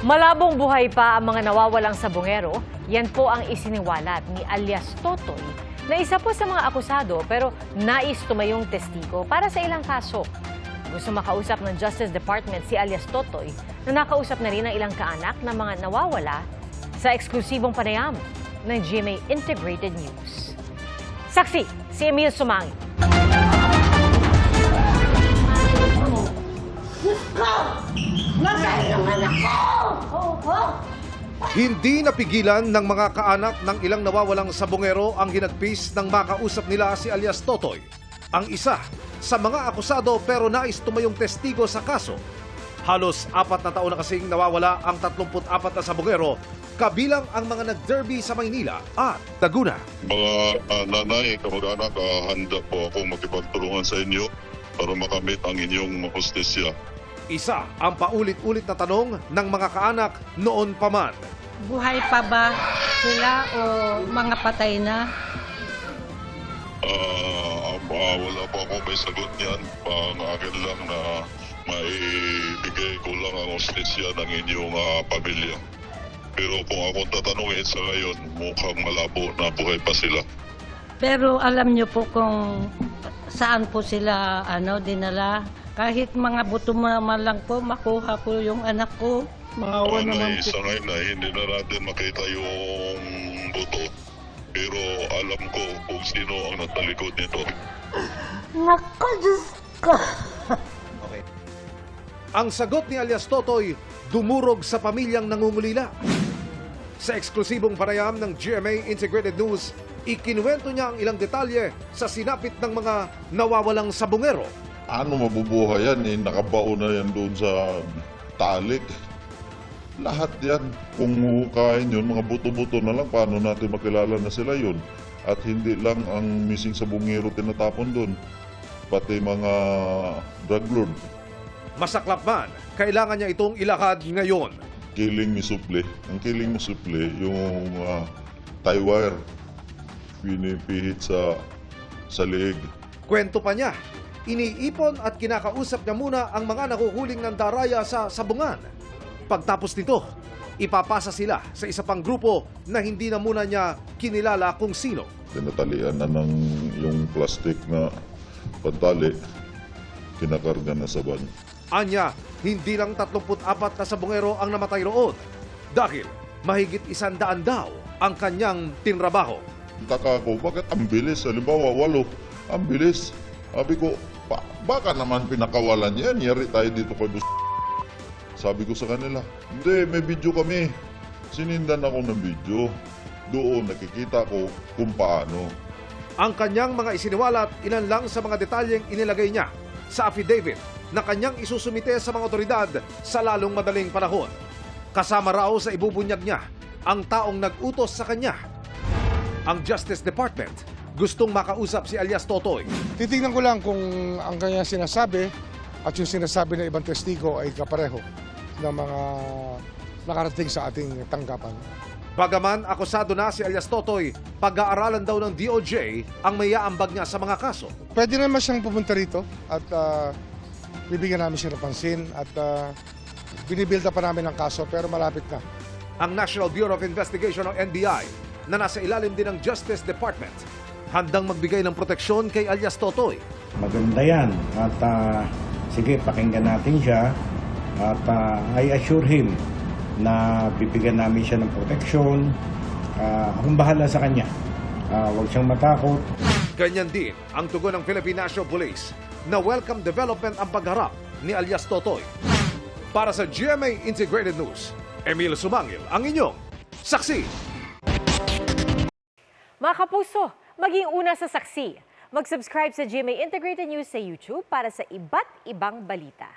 Malabong buhay pa ang mga nawawalang sabongero. Yan po ang isiniwalat ni alias Totoy na isa po sa mga akusado pero nais tumayong testigo para sa ilang kaso. Gusto makausap ng Justice Department si alias Totoy na nakausap na rin ang ilang kaanak ng mga nawawala sa eksklusibong panayam ng GMA Integrated News. Saksi, si Emil Sumangil. Hindi napigilan ng mga kaanak ng ilang nawawalang sabongero ang hinagpis ng makausap nila si alias Totoy. Ang isa sa mga akusado pero nais tumayong testigo sa kaso. Halos 4 na taon na kasing nawawala ang 34 na sabongero, kabilang ang mga nag-derby sa Maynila at Laguna. Mga nanay, kamag-anak, handa po ako makipagtulungan sa inyo para makamit ang inyong hostesya. Isa ang paulit-ulit na tanong ng mga kaanak noon pa man. Buhay pa ba sila o mga patay na? Wala po ako may sagot niyan. Ang akin lang na maibigay ko lang ang hostesya ng inyong pamilya. Pero kung akong tatanungin sa ngayon, mukhang malabo na buhay pa sila. Pero alam niyo po kung saan po sila dinala? Kahit mga buto mo naman lang po, makuha po yung anak ko. Maawa naman po. Sa ngayon na hindi na natin makita yung buto. Pero alam ko kung sino ang natalikod nito. Naku, Diyos ko! Ang sagot ni alias Totoy, dumurog sa pamilyang nangungulila. Sa eksklusibong panayam ng GMA Integrated News, ikinuwento niya ang ilang detalye sa sinapit ng mga nawawalang sabongero. Ano mabubuhay yan? Nakabaon na yan doon sa talik. Lahat yan. Kung hukain yun, mga buto-buto na lang, paano natin makilala na sila yun? At hindi lang ang missing sabongero tinatapon doon, pati mga drug lord. Masaklap man, kailangan niya itong ilahad ngayon. Killing ni Suple. Ang killing ni Suple, yung tie wire, pinipihit sa leeg. Kwento pa niya, iniipon at kinakausap niya muna ang mga nakuhuling ng daraya sa sabungan. Pagtapos nito, ipapasa sila sa isa pang grupo na hindi na muna niya kinilala kung sino. Tinatalian na ng yung plastic na pantali, kinakarga na sa van. Anya, hindi lang 34 na sabongero ang namatay roon dahil mahigit 100 daw ang kanyang tinrabaho. Taka ko, bakit ang bilis? Halimbawa, 8, ang bilis. Sabi ko, baka naman pinakawalan yan. Yari tayo dito kay Bus. Sabi ko sa kanila, hindi, may video kami. Sinindan ako ng video. Doon nakikita ko kung paano. Ang kanyang mga isiniwalat, ilan lang sa mga detalyeng inilagay niya sa affidavit na kanyang isusumite sa mga otoridad sa lalong madaling panahon. Kasama raw sa ibubunyag niya ang taong nag-utos sa kanya. Ang Justice Department gustong makausap si alias Totoy. Titingnan ko lang kung ang kanyang sinasabi at yung sinasabi ng ibang testigo ay kapareho ng mga nakarating sa ating tanggapan. Bagaman akusado na si alias Totoy, pag-aaralan daw ng DOJ ang may aambag niya sa mga kaso. Pwede naman siyang pumunta rito at bibigyan namin siya ng pansin at binibilda pa namin ang kaso pero malapit na. Ang National Bureau of Investigation o NBI na nasa ilalim din ng Justice Department handang magbigay ng proteksyon kay alias Totoy. Maganda yan at sige, pakinggan natin siya at I assure him na bibigyan namin siya ng proteksyon. Akong bahala sa kanya. Huwag siyang matakot. Ganyan din ang tugon ng Philippine National Police na welcome development ang pagharap ni alias Totoy. Para sa GMA Integrated News, Emil Sumangil ang inyong saksi. Mga kapuso, maging una sa saksi. Mag-subscribe sa GMA Integrated News sa YouTube para sa iba't ibang balita.